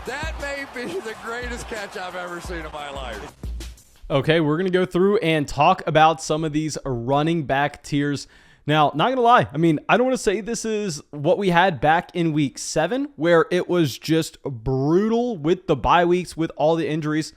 That may be the greatest catch I've ever seen in my life. Okay, we're going to go through and talk about some of these running back tiers. Now, not going to lie, I don't want to say this is what we had back in week 7, where it was just brutal with the bye weeks, with all the injuries,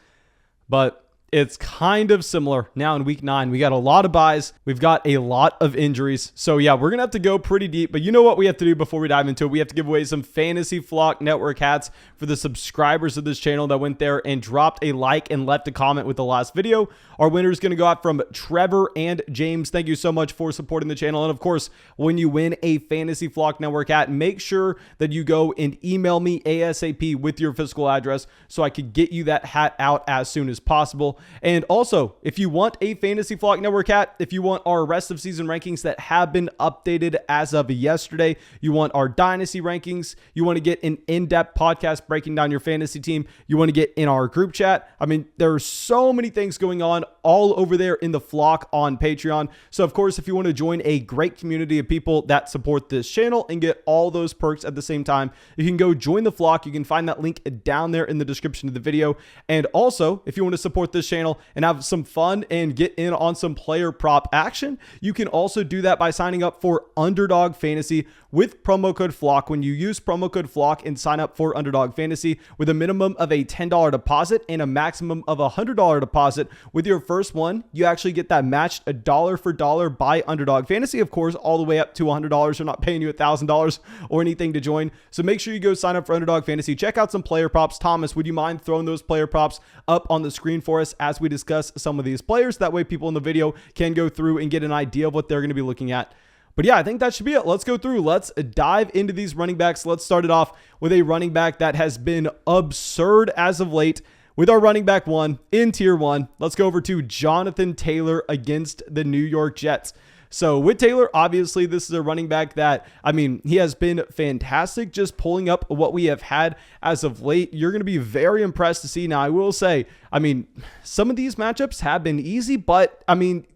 but it's kind of similar now in week 9. We got a lot of buys. We've got a lot of injuries. So yeah, we're going to have to go pretty deep, but you know what we have to do before we dive into it? We have to give away some Fantasy Flock Network hats for the subscribers of this channel that went there and dropped a like and left a comment with the last video. Our winner is going to go out from Trevor and James. Thank you so much for supporting the channel. And of course, when you win a Fantasy Flock Network hat, make sure that you go and email me ASAP with your physical address so I could get you that hat out as soon as possible. And also, if you want a Fantasy Flock Network hat, if you want our rest of season rankings that have been updated as of yesterday, you want our dynasty rankings, you want to get an in-depth podcast breaking down your fantasy team, you want to get in our group chat. There are so many things going on all over there in the flock on Patreon. So of course, if you want to join a great community of people that support this channel and get all those perks at the same time, you can go join the flock. You can find that link down there in the description of the video. And also, if you want to support this channel and have some fun and get in on some player prop action, you can also do that by signing up for Underdog Fantasy with promo code FLOCK. When you use promo code FLOCK and sign up for Underdog Fantasy with a minimum of a $10 deposit and a maximum of a $100 deposit, with your first one, you actually get that matched $1 for $1 by Underdog Fantasy. Of course, all the way up to $100. They're not paying you $1,000 or anything to join. So make sure you go sign up for Underdog Fantasy. Check out some player props. Thomas, would you mind throwing those player props up on the screen for us as we discuss some of these players? That way people in the video can go through and get an idea of what they're going to be looking at. But yeah, I think that should be it. Let's go through. Let's dive into these running backs. Let's start it off with a running back that has been absurd as of late. With our running back 1 in tier 1, let's go over to Jonathan Taylor against the New York Jets. So with Taylor, obviously, this is a running back that, he has been fantastic just pulling up what we have had as of late. You're going to be very impressed to see. Now, I will say, some of these matchups have been easy, but,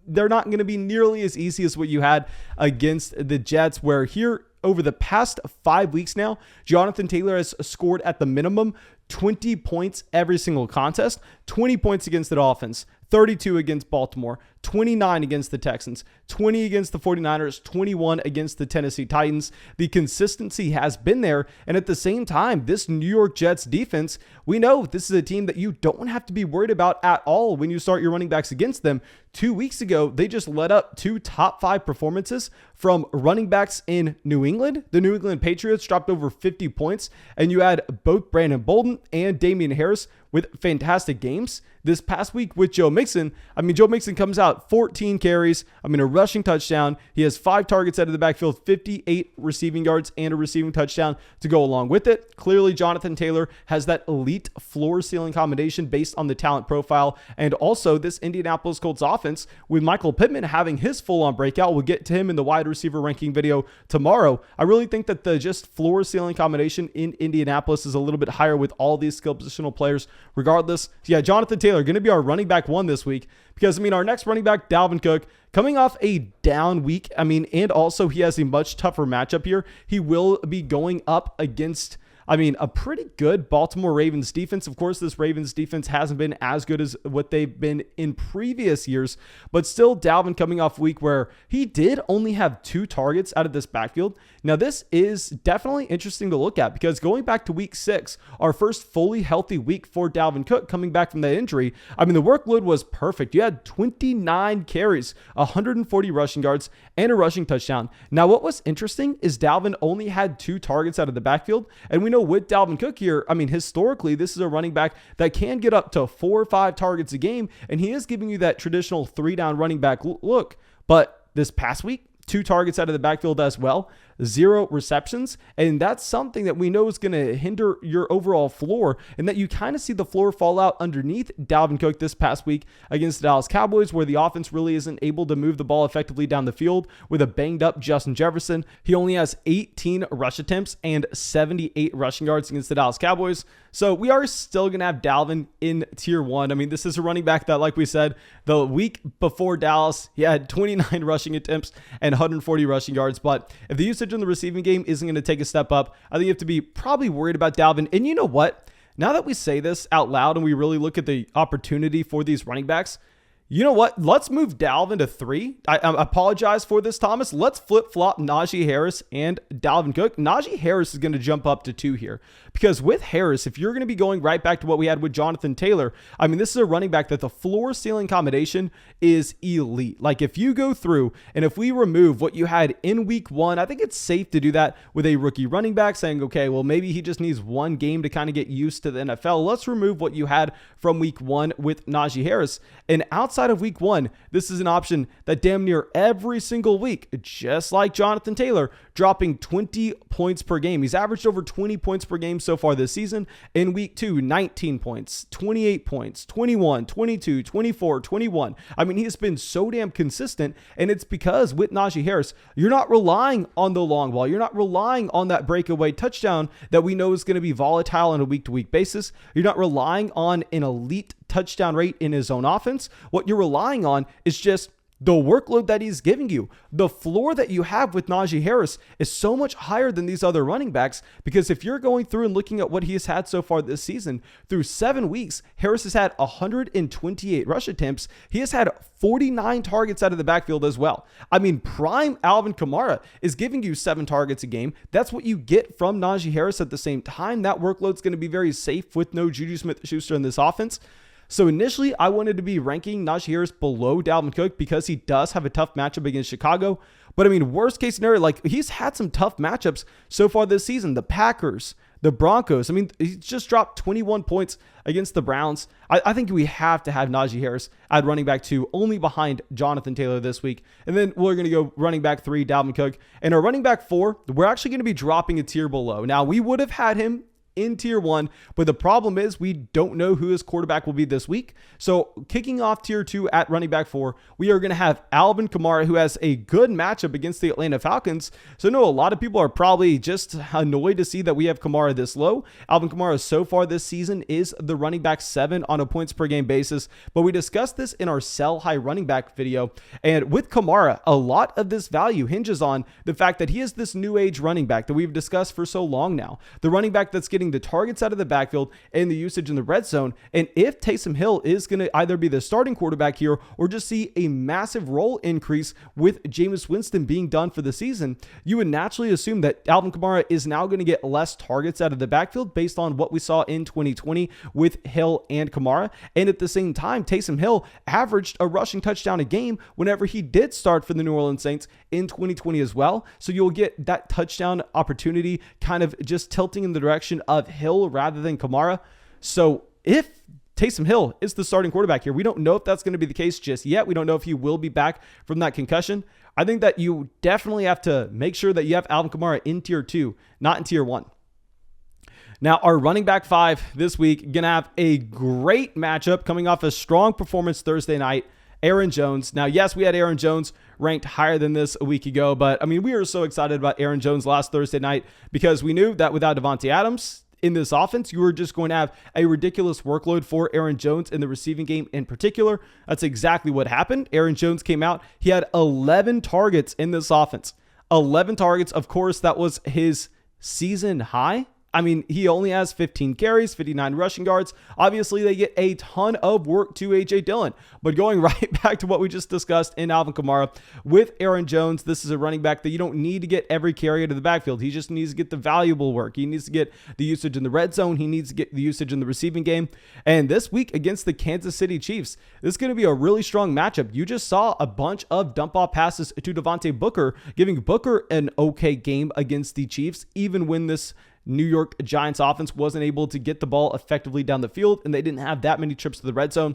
they're not going to be nearly as easy as what you had against the Jets, where here over the past 5 weeks now, Jonathan Taylor has scored at the minimum 20 points every single contest, 20 points against the Dolphins, 32 against Baltimore, 29 against the Texans, 20 against the 49ers, 21 against the Tennessee Titans. The consistency has been there. And at the same time, this New York Jets defense, we know this is a team that you don't have to be worried about at all when you start your running backs against them. 2 weeks ago, they just let up 2 top 5 performances from running backs in New England. The New England Patriots dropped over 50 points, and you had both Brandon Bolden and Damian Harris with fantastic games. This past week with Joe Mixon, Joe Mixon comes out 14 carries, a rushing touchdown. He has 5 targets out of the backfield, 58 receiving yards, and a receiving touchdown to go along with it. Clearly, Jonathan Taylor has that elite floor ceiling combination based on the talent profile. And also this Indianapolis Colts offense with Michael Pittman having his full-on breakout. We'll get to him in the wide receiver ranking video tomorrow. I really think that the just floor ceiling combination in Indianapolis is a little bit higher with all these skill positional players regardless. Yeah, Jonathan Taylor going to be our running back 1 this week because, our next running back, Dalvin Cook, coming off a down week. And also he has a much tougher matchup here. He will be going up against a pretty good Baltimore Ravens defense. Of course, this Ravens defense hasn't been as good as what they've been in previous years, but still Dalvin coming off a week where he did only have 2 targets out of this backfield. Now, this is definitely interesting to look at because going back to week 6, our first fully healthy week for Dalvin Cook coming back from that injury, the workload was perfect. You had 29 carries, 140 rushing yards, and a rushing touchdown. Now, what was interesting is Dalvin only had 2 targets out of the backfield, and we know with Dalvin Cook here, historically, this is a running back that can get up to 4 or 5 targets a game, and he is giving you that traditional 3-down running back look. But this past week, 2 targets out of the backfield as well, 0 receptions. And that's something that we know is going to hinder your overall floor, and that you kind of see the floor fall out underneath Dalvin Cook this past week against the Dallas Cowboys, where the offense really isn't able to move the ball effectively down the field with a banged up Justin Jefferson. He only has 18 rush attempts and 78 rushing yards against the Dallas Cowboys. So we are still going to have Dalvin in tier 1. This is a running back that, like we said, the week before Dallas, he had 29 rushing attempts and 140 rushing yards. But if the usage in the receiving game isn't going to take a step up, I think you have to be probably worried about Dalvin. And you know what? now that we say this out loud and we really look at the opportunity for these running backs, you know what? Let's move Dalvin to 3. I apologize for this, Thomas. Let's flip-flop Najee Harris and Dalvin Cook. Najee Harris is going to jump up to 2 here because with Harris, if you're going to be going right back to what we had with Jonathan Taylor, I mean, this is a running back that the floor-ceiling combination is elite. Like if you go through and if we remove what you had in week 1, I think it's safe to do that with a rookie running back saying, okay, well, maybe he just needs 1 game to kind of get used to the NFL. Let's remove what you had from week 1 with Najee Harris. And outside of week 1, this is an option that damn near every single week, just like Jonathan Taylor, dropping 20 points per game. He's averaged over 20 points per game so far this season. In week 2, 19 points, 28 points, 21, 22, 24, 21. I mean, he has been so damn consistent, and it's because with Najee Harris, you're not relying on the long ball. You're not relying on that breakaway touchdown that we know is going to be volatile on a week-to-week basis. You're not relying on an elite touchdown rate in his own offense. What you're relying on is just the workload that he's giving you. The floor that you have with Najee Harris is so much higher than these other running backs because if you're going through and looking at what he has had so far this season, through 7 weeks, Harris has had 128 rush attempts. He has had 49 targets out of the backfield as well. I mean, prime Alvin Kamara is giving you 7 targets a game. That's what you get from Najee Harris at the same time. That workload's going to be very safe with no Juju Smith-Schuster in this offense. So initially, I wanted to be ranking Najee Harris below Dalvin Cook because he does have a tough matchup against Chicago. But I mean, worst case scenario, like he's had some tough matchups so far this season. The Packers, the Broncos. I mean, he just dropped 21 points against the Browns. I think we have to have Najee Harris at running back 2, only behind Jonathan Taylor this week. And then we're going to go running back 3, Dalvin Cook. And our running back 4, we're actually going to be dropping a tier below. Now, we would have had him in tier 1, but the problem is we don't know who his quarterback will be this week. So kicking off tier 2 at running back 4, we are going to have Alvin Kamara, who has a good matchup against the Atlanta Falcons. So no, a lot of people are probably just annoyed to see that we have Kamara this low. Alvin Kamara so far this season is the running back 7 on a points per game basis, but we discussed this in our sell high running back video. And with Kamara, a lot of this value hinges on the fact that he is this new age running back that we've discussed for so long now. The running back that's getting the targets out of the backfield and the usage in the red zone. And if Taysom Hill is going to either be the starting quarterback here or just see a massive role increase with Jameis Winston being done for the season, you would naturally assume that Alvin Kamara is now going to get less targets out of the backfield based on what we saw in 2020 with Hill and Kamara. And at the same time, Taysom Hill averaged a rushing touchdown a game whenever he did start for the New Orleans Saints in 2020 as well. So you'll get that touchdown opportunity kind of just tilting in the direction of Hill rather than Kamara. So if Taysom Hill is the starting quarterback here, we don't know if that's going to be the case just yet. We don't know if he will be back from that concussion. I think that you definitely have to make sure that you have Alvin Kamara in tier 2, not in tier 1. Now, our running back 5 this week, going to have a great matchup coming off a strong performance Thursday night. Aaron Jones. Now, yes, we had Aaron Jones ranked higher than this a week ago, but I mean, we were so excited about Aaron Jones last Thursday night because we knew that without Devontae Adams in this offense, you were just going to have a ridiculous workload for Aaron Jones in the receiving game in particular. That's exactly what happened. Aaron Jones came out. He had 11 targets in this offense. 11 targets. Of course, that was his season high. I mean, he only has 15 carries, 59 rushing yards. Obviously, they get a ton of work to A.J. Dillon. But going right back to what we just discussed in Alvin Kamara, with Aaron Jones, this is a running back that you don't need to get every carry out of the backfield. He just needs to get the valuable work. He needs to get the usage in the red zone. He needs to get the usage in the receiving game. And this week against the Kansas City Chiefs, this is going to be a really strong matchup. You just saw a bunch of dump-off passes to Devontae Booker, giving Booker an okay game against the Chiefs, even when this New York Giants offense wasn't able to get the ball effectively down the field, and they didn't have that many trips to the red zone.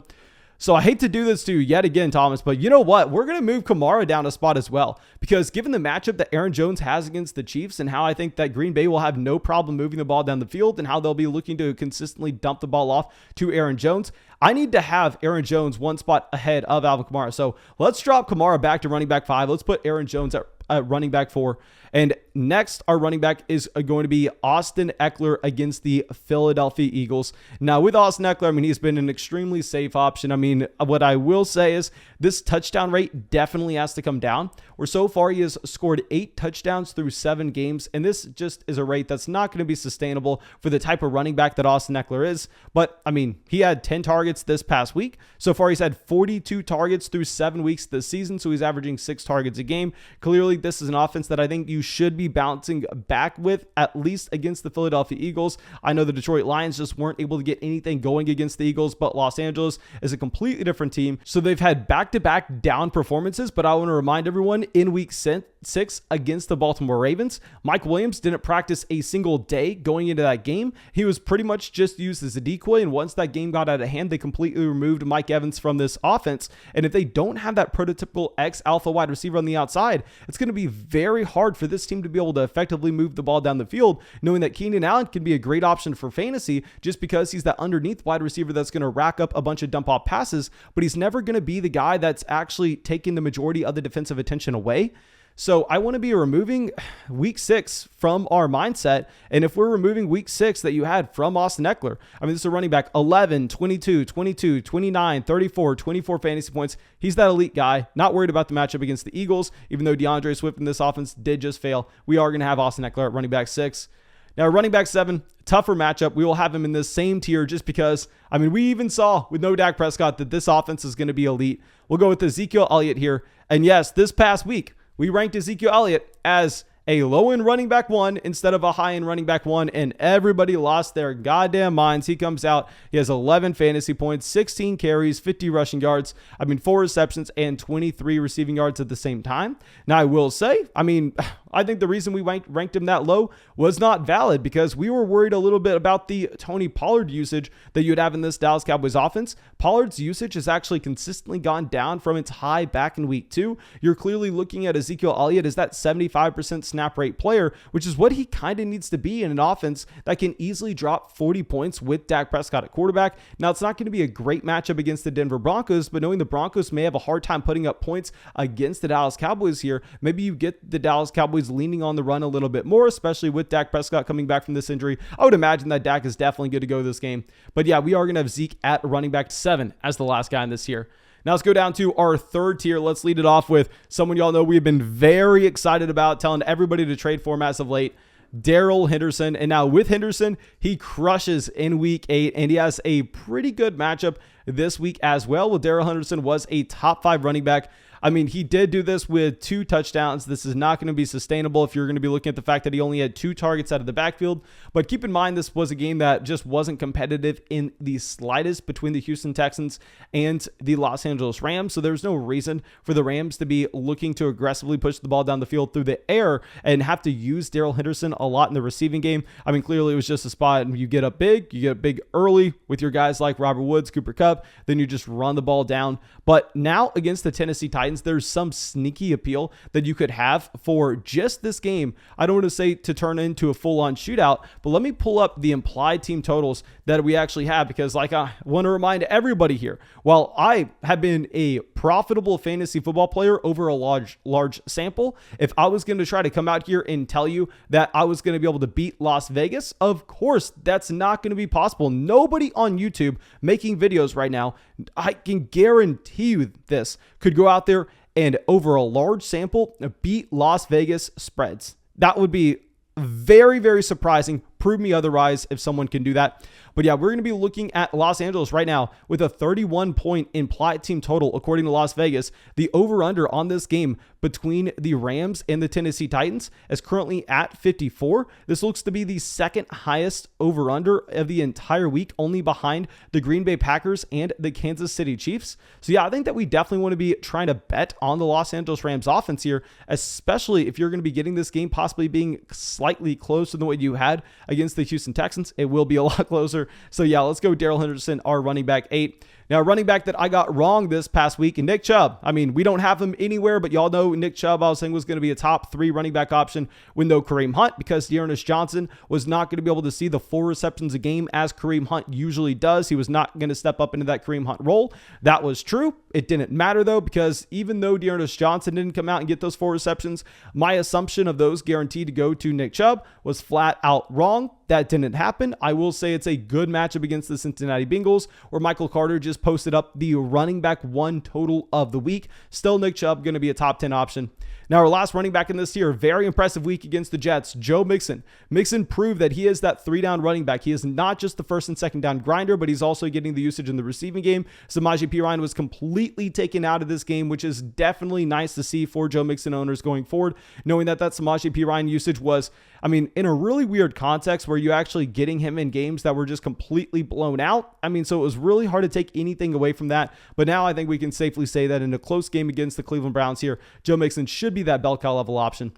So I hate to do this to you yet again, Thomas, but you know what? We're going to move Kamara down a spot as well, because given the matchup that Aaron Jones has against the Chiefs and how I think that Green Bay will have no problem moving the ball down the field and how they'll be looking to consistently dump the ball off to Aaron Jones, I need to have Aaron Jones one spot ahead of Alvin Kamara. So let's drop Kamara back to running back 5. Let's put Aaron Jones at running back 4. And next, our running back is going to be Austin Ekeler against the Philadelphia Eagles. Now, with Austin Ekeler, I mean, he's been an extremely safe option. I mean, what I will say is this touchdown rate definitely has to come down. Where so far he has scored 8 touchdowns through 7 games, and this just is a rate that's not going to be sustainable for the type of running back that Austin Ekeler is. But, I mean, he had 10 targets this past week. So far, he's had 42 targets through 7 weeks this season, so he's averaging 6 targets a game. Clearly, this is an offense that I think you should be bouncing back with, at least against the Philadelphia Eagles. I know the Detroit Lions just weren't able to get anything going against the Eagles, but Los Angeles is a completely different team. So they've had back-to-back down performances, but I want to remind everyone, in week 6 against the Baltimore Ravens, Mike Williams didn't practice a single day going into that game. He was pretty much just used as a decoy, and once that game got out of hand, they completely removed Mike Evans from this offense. And if they don't have that prototypical ex-alpha wide receiver on the outside, it's going to be very hard for this team to be able to effectively move the ball down the field, knowing that Keenan Allen can be a great option for fantasy just because he's that underneath wide receiver that's going to rack up a bunch of dump off passes, but he's never going to be the guy that's actually taking the majority of the defensive attention away. So I want to be removing week 6 from our mindset. And if we're removing week 6 that you had from Austin Ekeler, I mean, this is a running back, 11, 22, 22, 29, 34, 24 fantasy points. He's that elite guy. Not worried about the matchup against the Eagles, even though DeAndre Swift in this offense did just fail. We are going to have Austin Ekeler at running back 6. Now, running back 7, tougher matchup. We will have him in this same tier just because, I mean, we even saw with no Dak Prescott that this offense is going to be elite. We'll go with Ezekiel Elliott here. And yes, this past week, we ranked Ezekiel Elliott as a low-end running back 1 instead of a high-end running back 1, and everybody lost their goddamn minds. He comes out, he has 11 fantasy points, 16 carries, 50 rushing yards, 4 receptions, and 23 receiving yards at the same time. Now, I will say, I think the reason we ranked him that low was not valid because we were worried a little bit about the Tony Pollard usage that you'd have in this Dallas Cowboys offense. Pollard's usage has actually consistently gone down from its high back in week 2. You're clearly looking at Ezekiel Elliott as that 75% snap rate player, which is what he kind of needs to be in an offense that can easily drop 40 points with Dak Prescott at quarterback. Now, it's not going to be a great matchup against the Denver Broncos, but knowing the Broncos may have a hard time putting up points against the Dallas Cowboys here, maybe you get the Dallas Cowboys leaning on the run a little bit more, especially with Dak Prescott coming back from this injury. I would imagine that Dak is definitely good to go this game. But yeah, we are going to have Zeke at running back 7 as the last guy in this tier. Now let's go down to our third tier. Let's lead it off with someone y'all know we've been very excited about, telling everybody to trade for him as of late, Darrell Henderson. And now with Henderson, he crushes in week 8, and he has a pretty good matchup this week as well. Well, Darrell Henderson was a top 5 running back. He did do this with 2 touchdowns. This is not going to be sustainable if you're going to be looking at the fact that he only had 2 targets out of the backfield. But keep in mind, this was a game that just wasn't competitive in the slightest between the Houston Texans and the Los Angeles Rams. So there's no reason for the Rams to be looking to aggressively push the ball down the field through the air and have to use Darrell Henderson a lot in the receiving game. Clearly it was just a spot, and you get up big early with your guys like Robert Woods, Cooper Kupp, then you just run the ball down. But now against the Tennessee Titans, there's some sneaky appeal that you could have for just this game. I don't want to say to turn into a full-on shootout, but let me pull up the implied team totals that we actually have, because I want to remind everybody here, while I have been a profitable fantasy football player over a large sample, if I was going to try to come out here and tell you that I was going to be able to beat Las Vegas, of course, that's not going to be possible. Nobody on YouTube making videos right now, I can guarantee you this, could go out there and over a large sample beat Las Vegas spreads. That would be very, very surprising. Prove me otherwise if someone can do that. But yeah, we're going to be looking at Los Angeles right now with a 31-point implied team total according to Las Vegas. The over-under on this game between the Rams and the Tennessee Titans is currently at 54. This looks to be the second highest over-under of the entire week, only behind the Green Bay Packers and the Kansas City Chiefs. So yeah, I think that we definitely want to be trying to bet on the Los Angeles Rams offense here, especially if you're going to be getting this game possibly being slightly closer than what you had against the Houston Texans. It will be a lot closer. So yeah, let's go Darrell Henderson, our running back 8. Now, running back that I got wrong this past week, and Nick Chubb. I mean, we don't have him anywhere, but y'all know Nick Chubb, I was saying, was going to be a top 3 running back option with no Kareem Hunt, because Dearness Johnson was not going to be able to see the 4 receptions a game as Kareem Hunt usually does. He was not going to step up into that Kareem Hunt role. That was true. It didn't matter, though, because even though Dearness Johnson didn't come out and get those 4 receptions, my assumption of those guaranteed to go to Nick Chubb was flat out wrong. That didn't happen. I will say it's a good matchup against the Cincinnati Bengals, where Michael Carter just posted up the running back 1 total of the week. Still, Nick Chubb going to be a top 10 option. Now, our last running back in this tier, very impressive week against the Jets, Joe Mixon. Mixon proved that he is that 3-down running back. He is not just the 1st and 2nd down grinder, but he's also getting the usage in the receiving game. Samaje Perine was completely taken out of this game, which is definitely nice to see for Joe Mixon owners going forward, knowing that Samaje Perine usage was, I mean, in a really weird context where you're actually getting him in games that were just completely blown out. I mean, so it was really hard to take anything away from that. But now I think we can safely say that in a close game against the Cleveland Browns here, Joe Mixon should be that bell cow level option.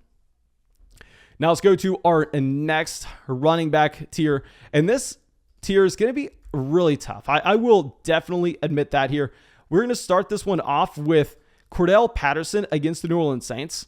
Now let's go to our next running back tier. And this tier is going to be really tough. I will definitely admit that here. We're going to start this one off with Cordell Patterson against the New Orleans Saints.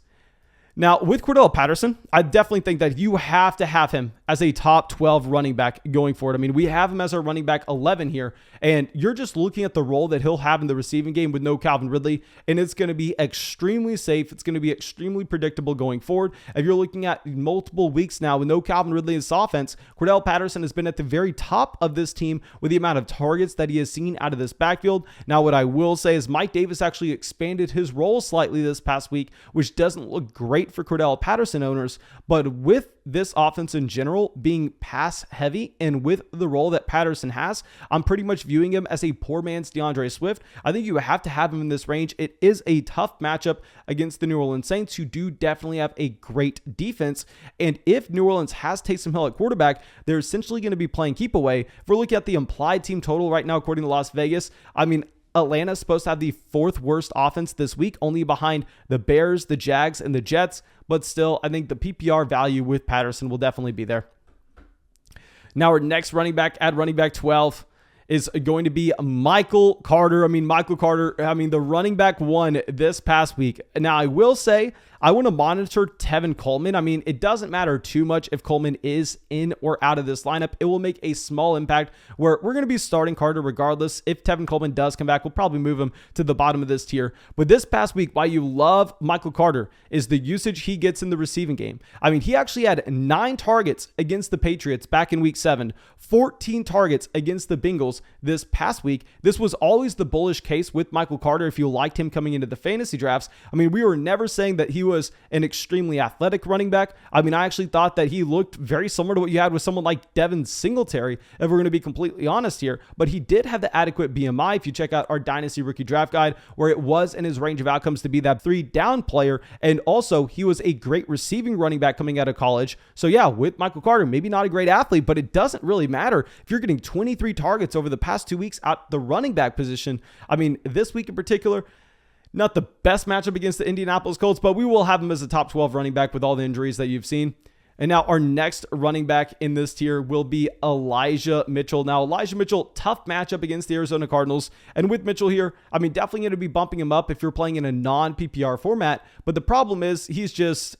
Now, with Cordell Patterson, I definitely think that you have to have him as a top 12 running back going forward. I mean, we have him as our running back 11 here, and you're just looking at the role that he'll have in the receiving game with no Calvin Ridley, and it's going to be extremely safe. It's going to be extremely predictable going forward. If you're looking at multiple weeks now with no Calvin Ridley in this offense, Cordell Patterson has been at the very top of this team with the amount of targets that he has seen out of this backfield. Now, what I will say is Mike Davis actually expanded his role slightly this past week, which doesn't look great for Cordell Patterson owners, but with this offense in general being pass heavy and with the role that Patterson has, I'm pretty much viewing him as a poor man's DeAndre Swift. I think you have to have him in this range. It is a tough matchup against the New Orleans Saints, who do definitely have a great defense. And if New Orleans has Taysom Hill at quarterback, they're essentially going to be playing keep away. If we're looking at the implied team total right now, according to Las Vegas, I mean, Atlanta's supposed to have the 4th worst offense this week, only behind the Bears, the Jags, and the Jets. But still, I think the PPR value with Patterson will definitely be there. Now, our next running back at running back 12 is going to be Michael Carter. The running back 1 this past week. Now, I will say, I want to monitor Tevin Coleman. I mean, it doesn't matter too much if Coleman is in or out of this lineup. It will make a small impact where we're going to be starting Carter regardless. If Tevin Coleman does come back, we'll probably move him to the bottom of this tier. But this past week, why you love Michael Carter is the usage he gets in the receiving game. I mean, he actually had 9 targets against the Patriots back in week 7, 14 targets against the Bengals this past week. This was always the bullish case with Michael Carter if you liked him coming into the fantasy drafts. I mean, we were never saying that he was an extremely athletic running back. I mean, I actually thought that he looked very similar to what you had with someone like Devin Singletary, if we're going to be completely honest here. But he did have the adequate BMI if you check out our Dynasty Rookie Draft Guide, where it was in his range of outcomes to be that 3-down player. And also, he was a great receiving running back coming out of college. So yeah, with Michael Carter, maybe not a great athlete, but it doesn't really matter. If you're getting 23 targets over the past 2 weeks at the running back position, I mean, this week in particular, not the best matchup against the Indianapolis Colts, but we will have him as a top 12 running back with all the injuries that you've seen. And now our next running back in this tier will be Elijah Mitchell. Now, Elijah Mitchell, tough matchup against the Arizona Cardinals. And with Mitchell here, I mean, definitely going to be bumping him up if you're playing in a non-PPR format. But the problem is he's just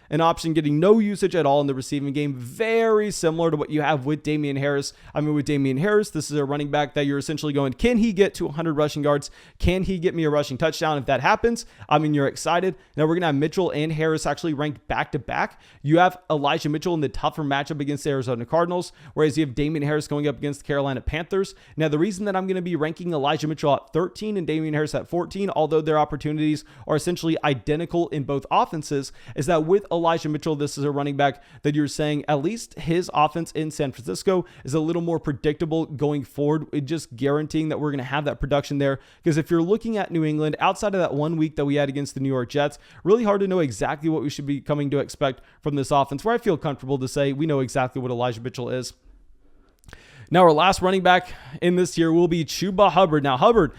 an option getting no usage at all in the receiving game. Very similar to what you have with Damian Harris. I mean, with Damian Harris, this is a running back that you're essentially going, can he get to 100 rushing yards? Can he get me a rushing touchdown? If that happens, I mean, you're excited. Now we're going to have Mitchell and Harris actually ranked back to back. You have Elijah Mitchell in the tougher matchup against the Arizona Cardinals, whereas you have Damian Harris going up against the Carolina Panthers. Now, the reason that I'm going to be ranking Elijah Mitchell at 13 and Damian Harris at 14, although their opportunities are essentially identical in both offenses, is that with Elijah Mitchell, this is a running back that you're saying at least his offense in San Francisco is a little more predictable going forward, just guaranteeing that we're going to have that production there. Because if you're looking at New England, outside of that 1 week that we had against the New York Jets, really hard to know exactly what we should be coming to expect from this offense, where I feel comfortable to say we know exactly what Elijah Mitchell is. Now, our last running back in this tier will be Chuba Hubbard. Now, Hubbard,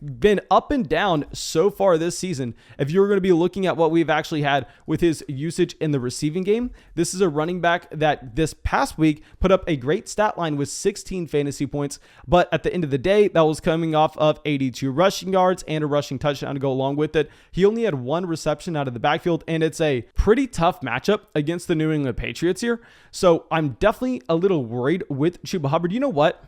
been up and down so far this season. If you're going to be looking at what we've actually had with his usage in the receiving game, this is a running back that this past week put up a great stat line with 16 fantasy points. But at the end of the day, that was coming off of 82 rushing yards and a rushing touchdown to go along with it. He only had one reception out of the backfield, and it's a pretty tough matchup against the New England Patriots here. So I'm definitely a little worried with Chuba Hubbard. You know what?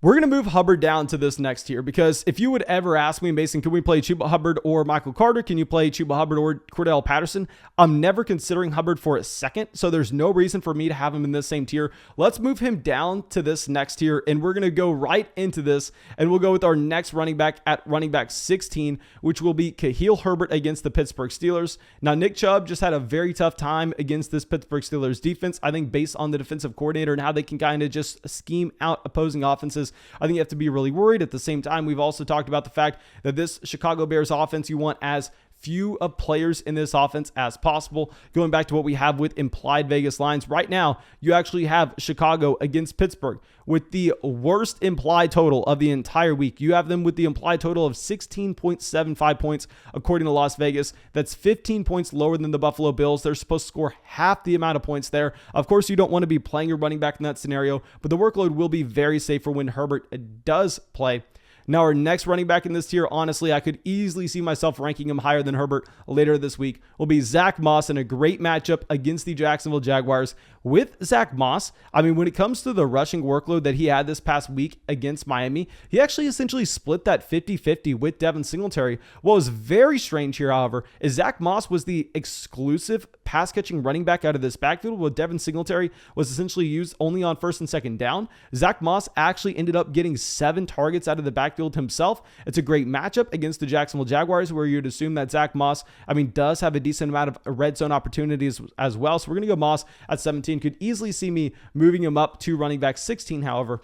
We're going to move Hubbard down to this next tier, because if you would ever ask me, Mason, can we play Chuba Hubbard or Michael Carter? Can you play Chuba Hubbard or Cordell Patterson? I'm never considering Hubbard for a second, so there's no reason for me to have him in this same tier. Let's move him down to this next tier, and we're going to go right into this, and we'll go with our next running back at running back 16, which will be Khalil Herbert against the Pittsburgh Steelers. Now, Nick Chubb just had a very tough time against this Pittsburgh Steelers defense. I think based on the defensive coordinator and how they can kind of just scheme out opposing offenses, I think you have to be really worried. At the same time, we've also talked about the fact that this Chicago Bears offense, you want as few of players in this offense as possible. Going back to what we have with implied Vegas lines, right now, you actually have Chicago against Pittsburgh with the worst implied total of the entire week. You have them with the implied total of 16.75 points, according to Las Vegas. That's 15 points lower than the Buffalo Bills. They're supposed to score half the amount of points there. Of course, you don't want to be playing your running back in that scenario, but the workload will be very safe for when Herbert does play. Now, our next running back in this tier, honestly, I could easily see myself ranking him higher than Herbert later this week, will be Zach Moss in a great matchup against the Jacksonville Jaguars. With Zach Moss, when it comes to the rushing workload that he had this past week against Miami, he actually essentially split that 50-50 with Devin Singletary. What was very strange here, however, is Zach Moss was the exclusive pass-catching running back out of this backfield, while Devin Singletary was essentially used only on first and second down. Zach Moss actually ended up getting 7 targets out of the backfield himself. It's a great matchup against the Jacksonville Jaguars, where you'd assume that Zach Moss, does have a decent amount of red zone opportunities as well. So we're going to go Moss at 17. Could easily see me moving him up to running back 16, however.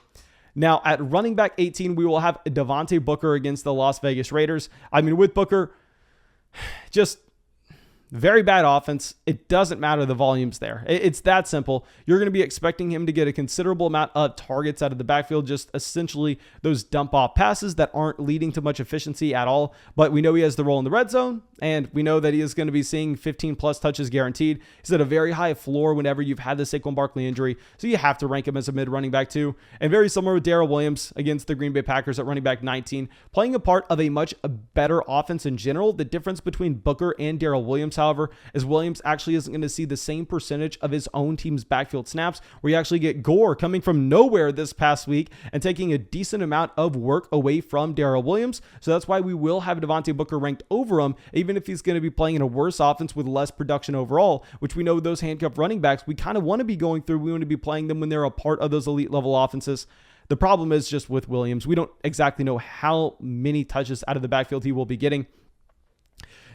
Now, at running back 18, we will have Devontae Booker against the Las Vegas Raiders. With Booker, just very bad offense. It doesn't matter. The volume's there. It's that simple. You're going to be expecting him to get a considerable amount of targets out of the backfield, just essentially those dump off passes that aren't leading to much efficiency at all. But we know he has the role in the red zone, and we know that he is going to be seeing 15 plus touches guaranteed. He's at a very high floor whenever you've had the Saquon Barkley injury, so you have to rank him as a mid running back too. And very similar with Darrell Williams against the Green Bay Packers at running back 19, playing a part of a much better offense in general. The difference between Booker and Darrell Williams, however, is Williams actually isn't going to see the same percentage of his own team's backfield snaps, where you actually get Gore coming from nowhere this past week and taking a decent amount of work away from Darrell Williams. So that's why we will have Devontae Booker ranked over him, even if he's going to be playing in a worse offense with less production overall, which we know those handcuffed running backs, we kind of want to be going through. We want to be playing them when they're a part of those elite level offenses. The problem is just with Williams, we don't exactly know how many touches out of the backfield he will be getting.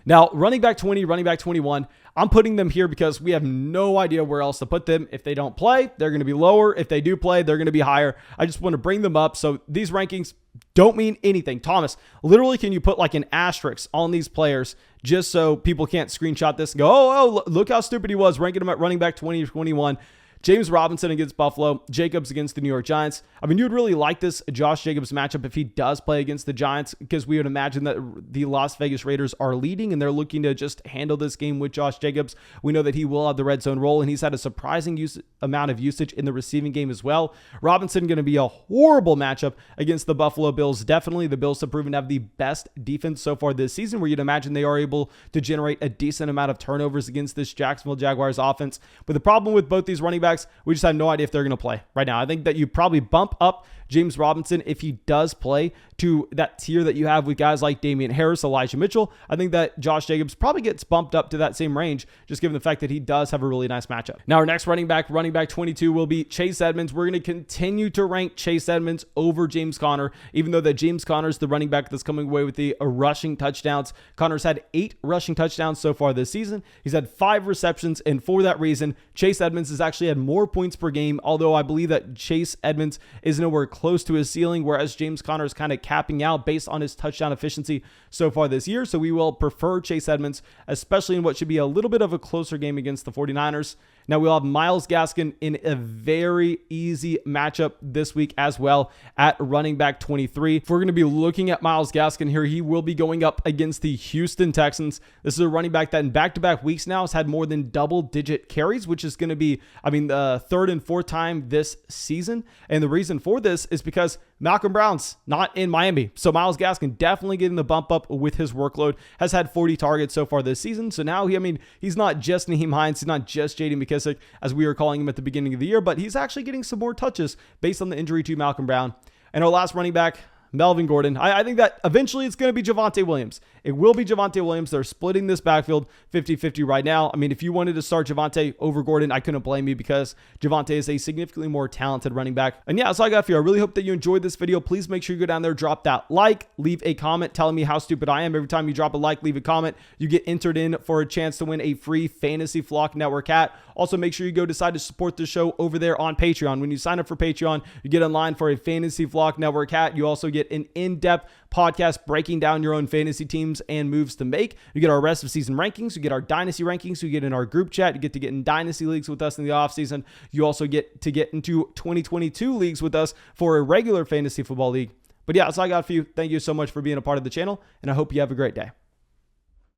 Now, running back 20, running back 21, I'm putting them here because we have no idea where else to put them. If they don't play, they're going to be lower. If they do play, they're going to be higher. I just want to bring them up. So these rankings don't mean anything. Thomas, literally, can you put like an asterisk on these players just so people can't screenshot this and go, oh, look how stupid he was ranking them at running back 20 or 21. James Robinson against Buffalo, Jacobs against the New York Giants. You would really like this Josh Jacobs matchup if he does play against the Giants, because we would imagine that the Las Vegas Raiders are leading and they're looking to just handle this game with Josh Jacobs. We know that he will have the red zone role, and he's had a surprising amount of usage in the receiving game as well. Robinson going to be a horrible matchup against the Buffalo Bills. Definitely the Bills have proven to have the best defense so far this season, where you'd imagine they are able to generate a decent amount of turnovers against this Jacksonville Jaguars offense. But the problem with both these running backs, we just have no idea if they're going to play right now. I think that you probably bump up James Robinson if he does play to that tier that you have with guys like Damian Harris, Elijah Mitchell. I think that Josh Jacobs probably gets bumped up to that same range, just given the fact that he does have a really nice matchup. Now, our next running back 22, will be Chase Edmonds. We're going to continue to rank Chase Edmonds over James Conner, even though that James Conner is the running back that's coming away with the rushing touchdowns. Conner's had 8 rushing touchdowns so far this season. He's had 5 receptions, and for that reason, Chase Edmonds has actually had more points per game, although I believe that Chase Edmonds is nowhere close to his ceiling, whereas James Conner is kind of capping out based on his touchdown efficiency so far this year. So we will prefer Chase Edmonds, especially in what should be a little bit of a closer game against the 49ers. Now we'll have Myles Gaskin in a very easy matchup this week as well at running back 23. If we're going to be looking at Myles Gaskin here, he will be going up against the Houston Texans. This is a running back that in back-to-back weeks now has had more than double-digit carries, which is going to be, the third and fourth time this season. And the reason for this is because Malcolm Brown's not in Miami. So Myles Gaskin definitely getting the bump up with his workload, has had 40 targets so far this season. So now he's not just Nyheim Hines, he's not just J.D. McKissic, as we were calling him at the beginning of the year, but he's actually getting some more touches based on the injury to Malcolm Brown. And our last running back, Melvin Gordon. I think that eventually it's going to be Javonte Williams. It will be Javonte Williams. They're splitting this backfield 50-50 right now. If you wanted to start Javonte over Gordon, I couldn't blame you because Javonte is a significantly more talented running back. And yeah, that's all I got for you. I really hope that you enjoyed this video. Please make sure you go down there, drop that like, leave a comment telling me how stupid I am. Every time you drop a like, leave a comment, you get entered in for a chance to win a free Fantasy Flock Network hat. Also, make sure you go decide to support the show over there on Patreon. When you sign up for Patreon, you get in line for a Fantasy Flock Network hat. You also get an in-depth podcast breaking down your own fantasy teams and moves to make. You get our rest of season rankings. You get our dynasty rankings. You get in our group chat. You get to get in dynasty leagues with us in the offseason. You also get to get into 2022 leagues with us for a regular fantasy football league. But yeah, that's all I got for you. Thank you so much for being a part of the channel, and I hope you have a great day.